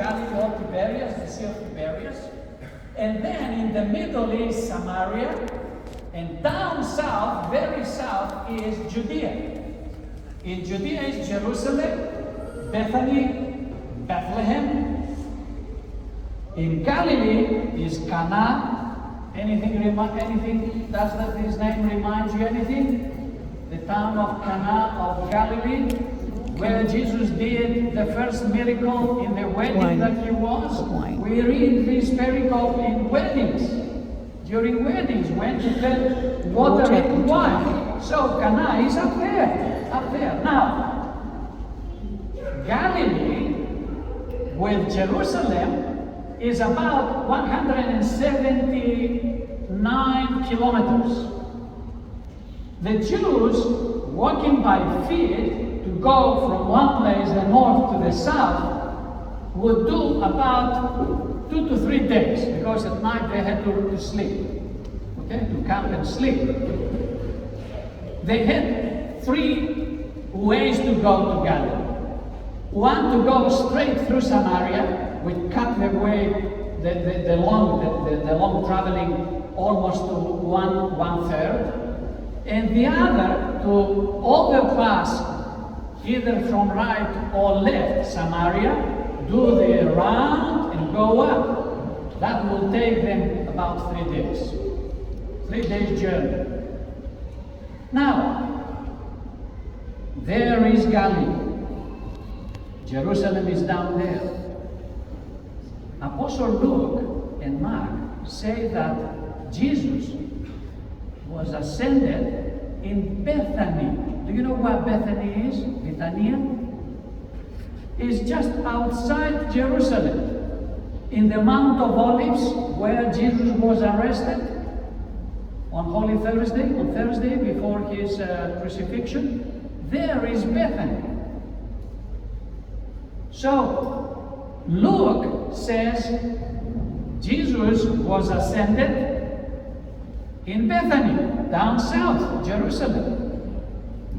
Galilee or Tiberias, the Sea of Tiberias. And then in the middle is Samaria. And down south, very south, is Judea. In Judea is Jerusalem, Bethany, Bethlehem. In Galilee is Cana. Anything, does that his name remind you anything? The town of Cana of Galilee, where Jesus did the first miracle in the wedding that he was. We read this miracle in weddings, during weddings, when he turned water into wine. So Cana is up there. Now, Galilee with Jerusalem is about 179 kilometers. The Jews walking by feet to go from one place, the north to the south, would do about 2 to 3 days, because at night they had to sleep, to camp and sleep. They had 3 ways to go to Galilee. One, to go straight through Samaria, which cut the way, the long traveling almost to one third, and the other to overpass either from right or left Samaria, do the round and go up. That will take them about 3 days. 3 days journey. Now, there is Galilee. Jerusalem is down there. Apostle Luke and Mark say that Jesus was ascended in Bethany. Do you know where Bethany is? Bethania? It's just outside Jerusalem, in the Mount of Olives, where Jesus was arrested on Holy Thursday, on Thursday before his crucifixion. There is Bethany. So, Luke says Jesus was ascended in Bethany, down south, Jerusalem.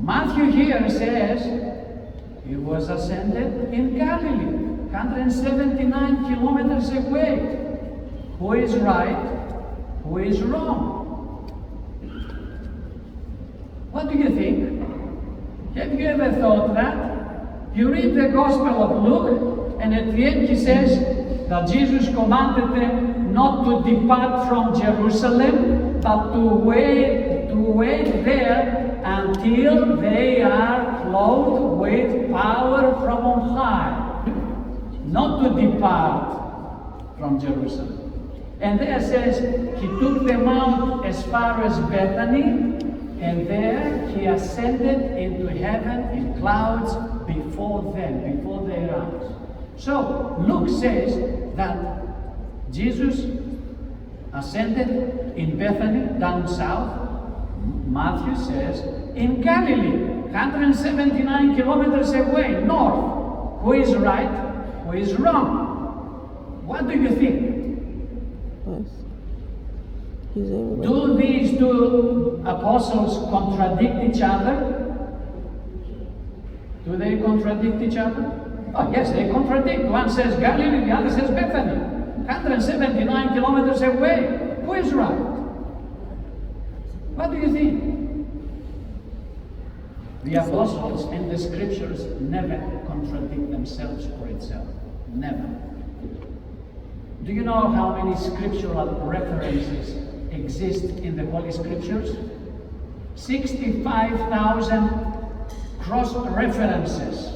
Matthew here says he was ascended in Galilee, 179 kilometers away. Who is right? Who is wrong? What do you think? Have you ever thought that? You read the Gospel of Luke, and at the end he says that Jesus commanded them not to depart from Jerusalem, but to wait there until they are clothed with power from on high. Not to depart from Jerusalem. And there says he took them out as far as Bethany, and there he ascended into heaven in clouds before them, before their eyes. So Luke says that Jesus ascended in Bethany, down south. Matthew says in Galilee, 179 kilometers away, north. Who is right? Who is wrong? What do you think? Do these two apostles contradict each other? Do they contradict each other? Oh yes, they contradict. One says Galilee, the other says Bethany. 179 kilometers away. Who is right? What do you think? The apostles and the scriptures never contradict themselves or itself. Never. Do you know how many scriptural references exist in the Holy Scriptures? 65,000 cross-references.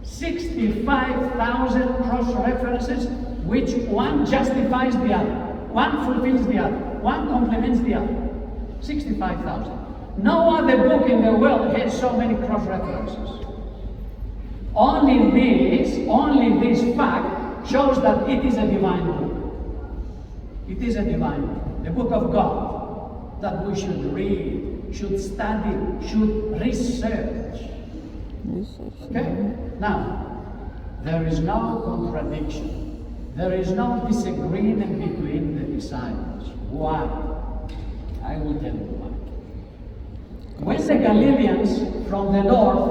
65,000 cross-references, which one justifies the other. One fulfills the other. One complements the other. 65,000. No other book in the world has so many cross-references. Only this fact shows that it is a divine book. It is a divine book. The book of God that we should read, should study, should research. Okay? Now, there is no contradiction. There is no disagreement between the disciples. Why? I will tell you why. When the Galileans from the north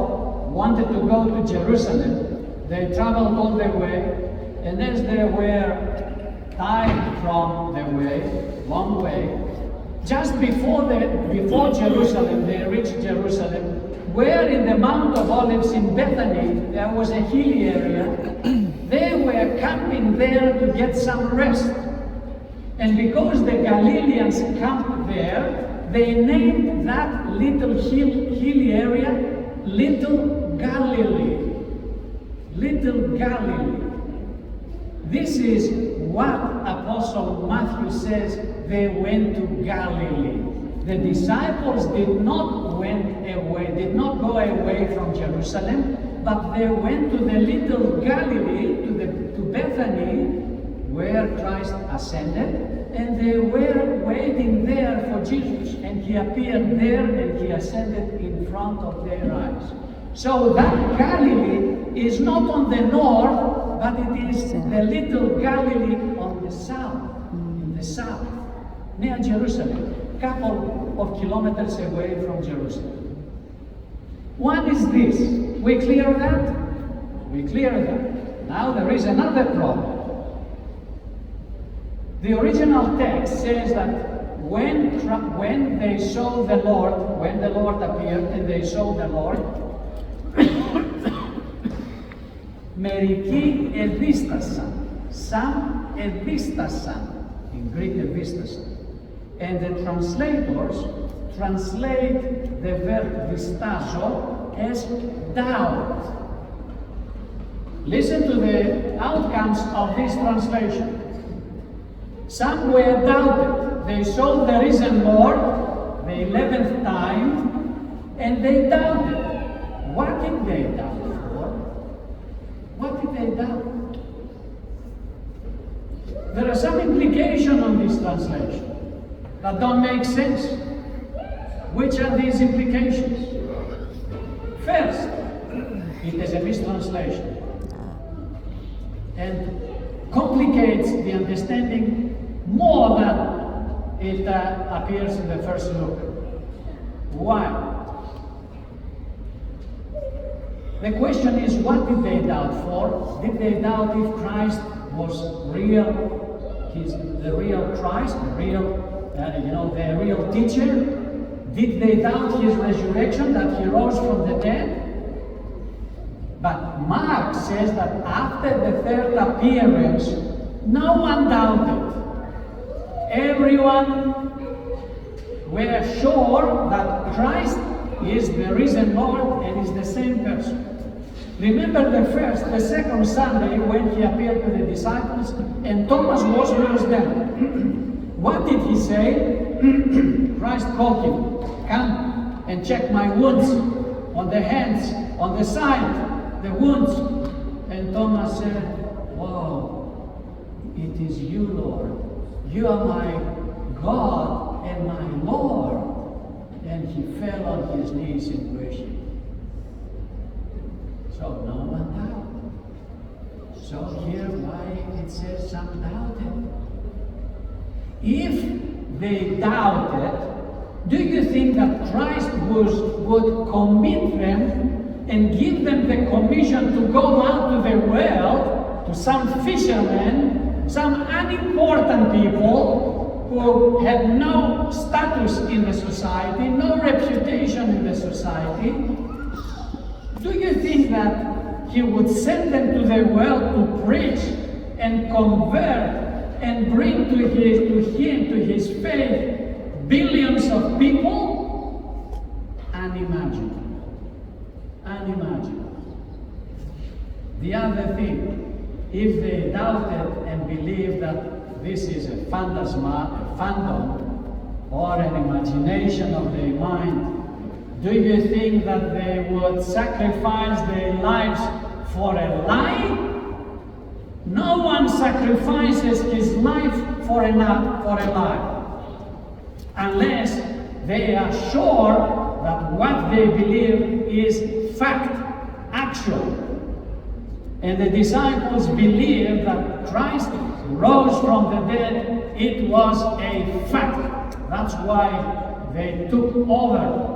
wanted to go to Jerusalem, They traveled all the way, and as they were tired from the way, long way, just before Jerusalem, they reached Jerusalem, where in the Mount of Olives in Bethany, there was a hilly area. They were camping there to get some rest. And because the Galileans camped there, they named that little hilly area Little Galilee. Little Galilee. This is what Apostle Matthew says they went to Galilee. The disciples did not go away from Jerusalem, but they went to the little Galilee, to Bethany, where Christ ascended, and they were waiting there for Jesus, and he appeared there and he ascended in front of their eyes. So that Galilee is not on the north, but it is the little Galilee on the south, in the south, near Jerusalem, a couple of kilometers away from Jerusalem. One is this. We clear that? We clear that. Now there is another problem. The original text says that when they saw the Lord, when the Lord appeared and they saw the Lord, Μερικοί ευίστασαν, some ευίστασαν, in Greek ευίστασαν. And the translators translate the verb vistazo as doubt. Listen to the outcomes of this translation. Some were doubted. They saw the risen Lord the 11th time, and they doubted. What did they doubt for? What did they doubt? There are some implications on this translation that don't make sense. Which are these implications? First, it is a mistranslation and complicates the understanding more than it appears in the first look. Why? The question is, what did they doubt for? Did they doubt if Christ was real, the real Christ, the real teacher? Did they doubt his resurrection, that he rose from the dead? But Mark says that after the third appearance, no one doubted. Everyone were sure that Christ is the risen Lord and is the same person. Remember the second Sunday when he appeared to the disciples and Thomas was with them. What did he say? Christ called him, come and check my wounds on the hands, on the side, the wounds. And Thomas said, wow, it is you, Lord. You are my God and my Lord. And he fell on his knees in worship. So no one doubted. So here why it says some doubted. If they doubted, do you think that Christ would commit them and give them the commission to go out to the world, to some fishermen, some unimportant people who had no status in the society, no reputation in the society? Do you think that he would send them to the world to preach and convert and bring to his faith, billions of people? Unimaginable. Unimaginable. The other thing, if they doubted and believed that this is a phantom, or an imagination of their mind, do you think that they would sacrifice their lives for a lie? No one sacrifices his life for a lie, unless they are sure that what they believe is fact, actual. And the disciples believed that Christ rose from the dead. It was a fact. That's why they took over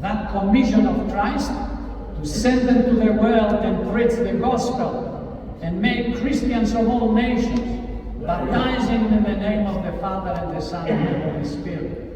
that commission of Christ to to send them to the world and preach the gospel and make Christians of all nations, baptizing them in the name of the Father and the Son and the Holy Spirit.